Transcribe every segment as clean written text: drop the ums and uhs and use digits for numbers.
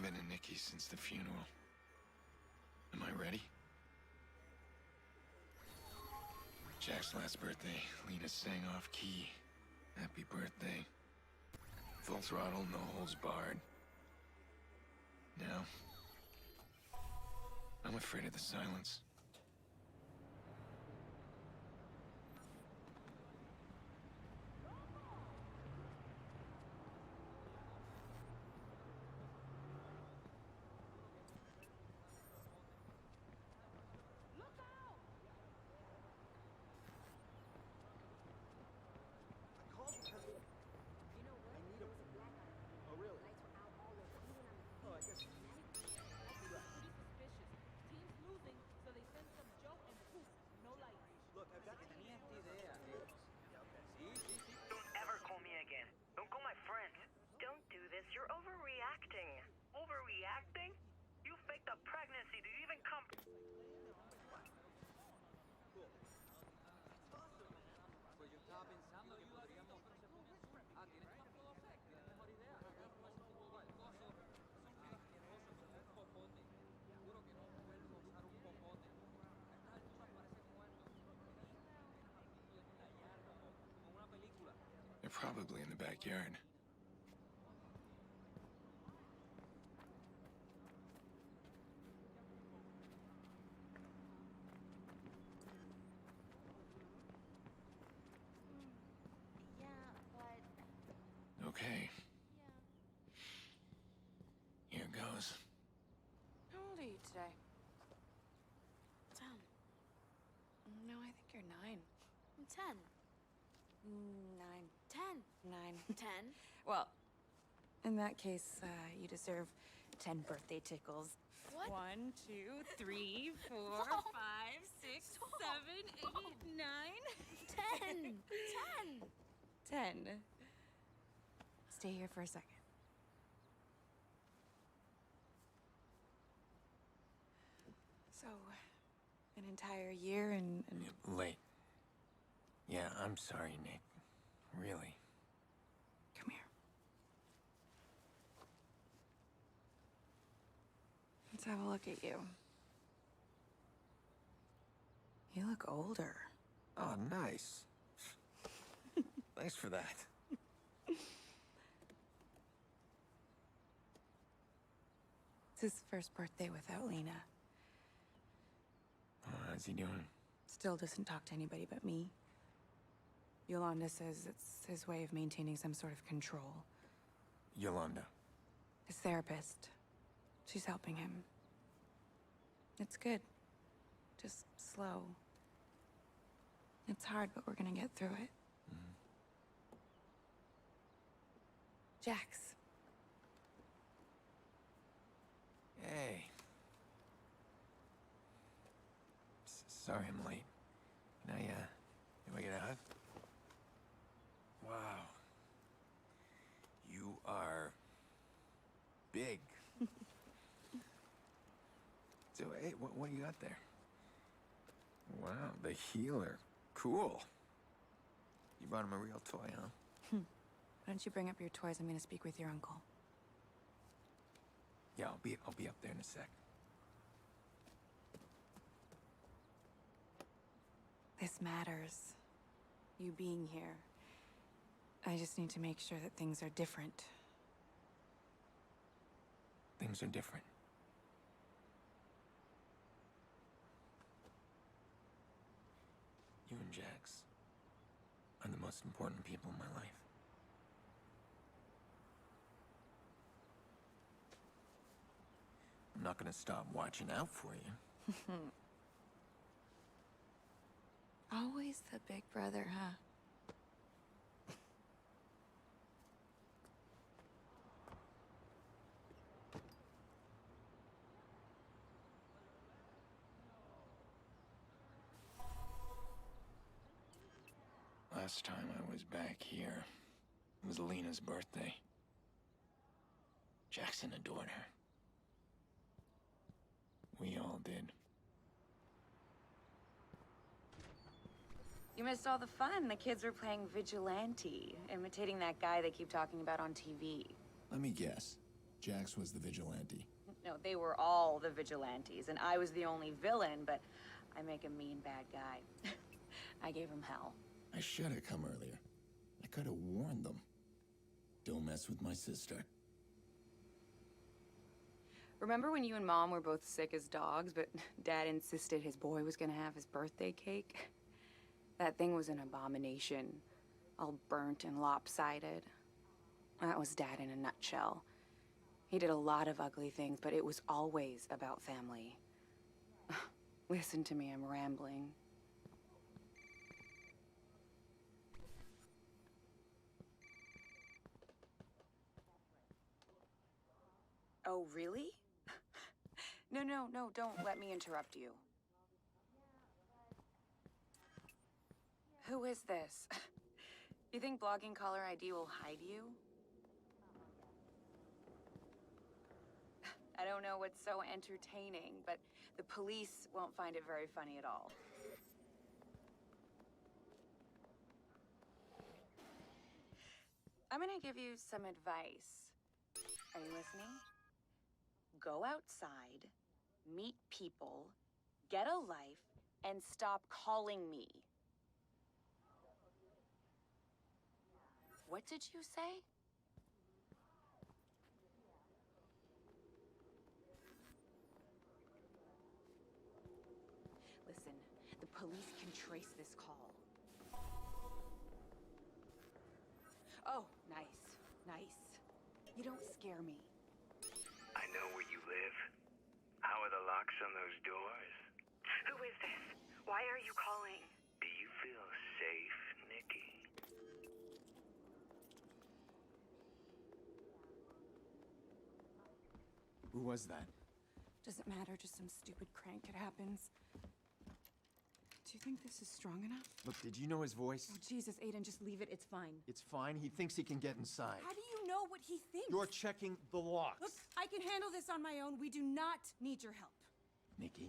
haven't been in Nikki's since the funeral. Am I ready? Jack's last birthday, Lena sang off key. Happy birthday. Full throttle, no holds barred. Now, I'm afraid of the silence. Don't ever call me again. Don't call my friends. Don't do this. You're overreacting. Overreacting? You faked a pregnancy. Do you even come? Pues yo estaba pensando que podríamos... Ah, tienes más todo fe, tienes mejor idea. El coso es un asqueroso como un popote. Juro que no vuelvo a usar un popote. A estas alturas parece como esto. A punto de estallar como una película. They're probably in the backyard. Yeah, but... Okay, Yeah. here goes. How old are you today? 10. No, I think you're 9. I'm 10. 9. 10. 9. 10. Well, in that case, you deserve 10 birthday tickles. What? 1, 2, 3, 4, Whoa. 5, 6, Stop. 7, 8, 9. 10. 10. 10. Stay here for a second. So, an entire year and Late. Yeah, I'm sorry, Nick. Really. come here. Let's have a look at you. You look older. Oh, nice. Thanks for that. It's his first birthday without Lena. Oh, how's he doing? Still doesn't talk to anybody but me. Yolanda says it's his way of maintaining some sort of control. Yolanda. His therapist. She's helping him. It's good. Just slow. It's hard, but we're gonna get through it. Jax. Hey. Sorry I'm late. Can I get a hug? Wow. You are... big. So, hey, what do you got there? Wow, the healer. Cool. You brought him a real toy, huh? Why don't you bring up your toys? I'm gonna speak with your uncle. Yeah, I'll be up there in a sec. This matters. You being here. I just need to make sure that things are different. Things are different. You and Jax are the most important people in my life. I'm not gonna stop watching out for you. Always the big brother, huh? Last time I was back here, it was Lena's birthday. Jackson adored her. We all did. You missed all the fun. The kids were playing Vigilante, imitating that guy they keep talking about on TV. Let me guess. Jax was the vigilante. No, they were all the vigilantes, and I was the only villain, but I make a mean bad guy. I gave him hell. I should have come earlier. I could have warned them. Don't mess with my sister. Remember when you and Mom were both sick as dogs, but Dad insisted his boy was gonna have his birthday cake? That thing was an abomination. All burnt and lopsided. That was Dad in a nutshell. He did a lot of ugly things, but it was always about family. Listen to me, I'm rambling. Oh, really? No, don't let me interrupt you. Who is this? You think blogging caller ID will hide you? I don't know what's so entertaining, but the police won't find it very funny at all. I'm gonna give you some advice. Are you listening? Go outside, meet people, get a life, and stop calling me. What did you say? Listen, the police can trace this call. Oh, nice. You don't scare me. I know where you live. How are the locks on those doors? Who is this? Why are you calling? Do you feel safe, Nikki? Who was that? Doesn't matter, just some stupid crank. It happens. Do you think this is strong enough? Look, did you know his voice? Oh, Jesus, Aiden, just leave it. It's fine. It's fine. He thinks he can get inside. How do you know what he thinks? You're checking the locks. Look, I can handle this on my own. We do not need your help. Nikki,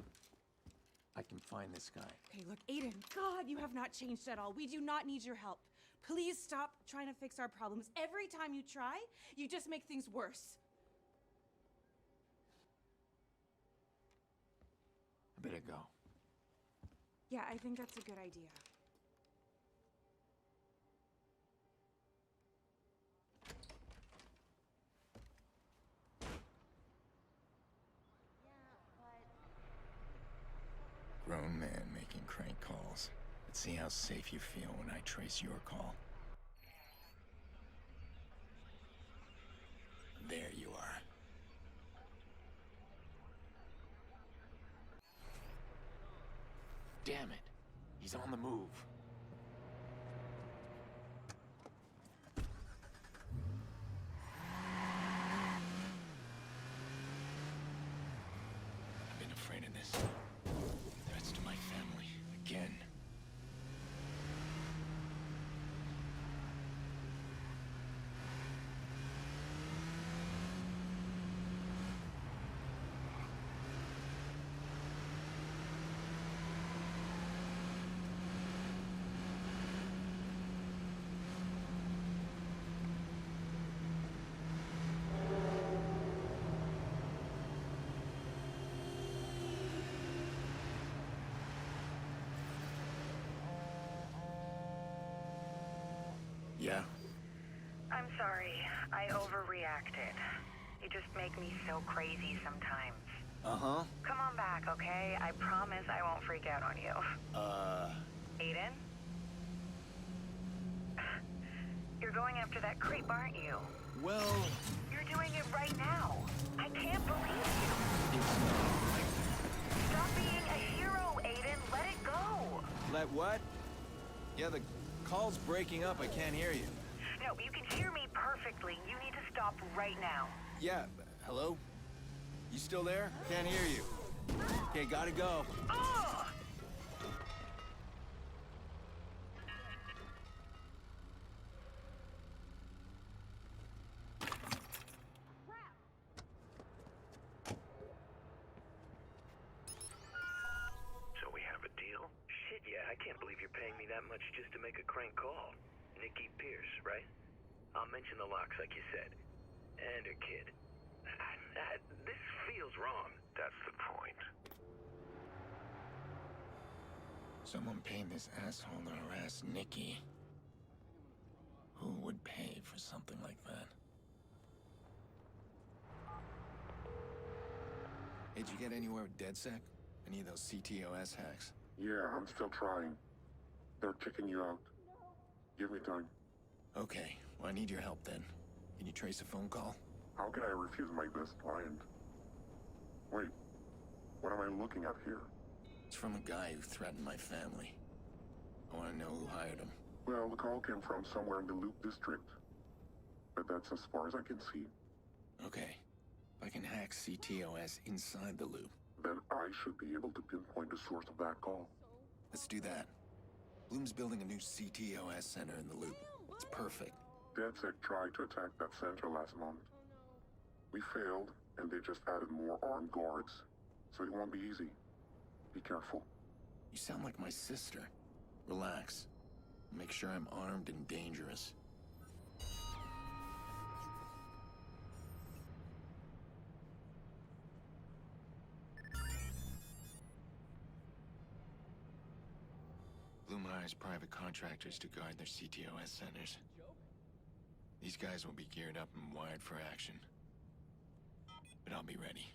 I can find this guy. Okay, look, Aiden, God, you have not changed at all. We do not need your help. Please stop trying to fix our problems. Every time you try, you just make things worse. I better go. Yeah, I think that's a good idea. Grown man making crank calls. Let's see how safe you feel when I trace your call. There you are. Damn it. He's on the move. I've been afraid of this. Threats to my family. Again. Yeah? I'm sorry. I overreacted. You just make me so crazy sometimes. Uh-huh. Come on back, okay? I promise I won't freak out on you. Aiden? You're going after that creep, aren't you? Well, You're doing it right now. I can't believe you. it's not. Stop being a hero, Aiden. Let it go. Let what? Yeah, the call's breaking up. I can't hear you. No, you can hear me perfectly. You need to stop right now. Yeah, hello? You still there? Can't hear you. Okay, gotta go. Ugh! So we have a deal? Shit, yeah, I can't believe you're paying me that much just to make a crank call. Nikki Pierce, right? I'll mention the locks like you said. And her kid. This feels wrong. That's the point. Someone paid this asshole to harass Nikki. Who would pay for something like that? Hey, did you get anywhere with DedSec? Any of those CTOS hacks? Yeah, I'm still trying. They're kicking you out. Give me time. Okay, well, I need your help then. Can you trace a phone call? How can I refuse my best client? Wait, what am I looking at here? It's from a guy who threatened my family. I want to know who hired him. Well, the call came from somewhere in the Loop District. But that's as far as I can see. Okay, if I can hack CTOS inside the loop. Then I should be able to pinpoint the source of that call. Let's do that. Bloom's building a new CTOS center in the loop. It's perfect. DedSec tried to attack that center last month. We failed, and they just added more armed guards. So it won't be easy. Be careful. You sound like my sister. Relax. Make sure I'm armed and dangerous. Bloom hires private contractors to guard their CTOS centers. These guys will be geared up and wired for action. But I'll be ready.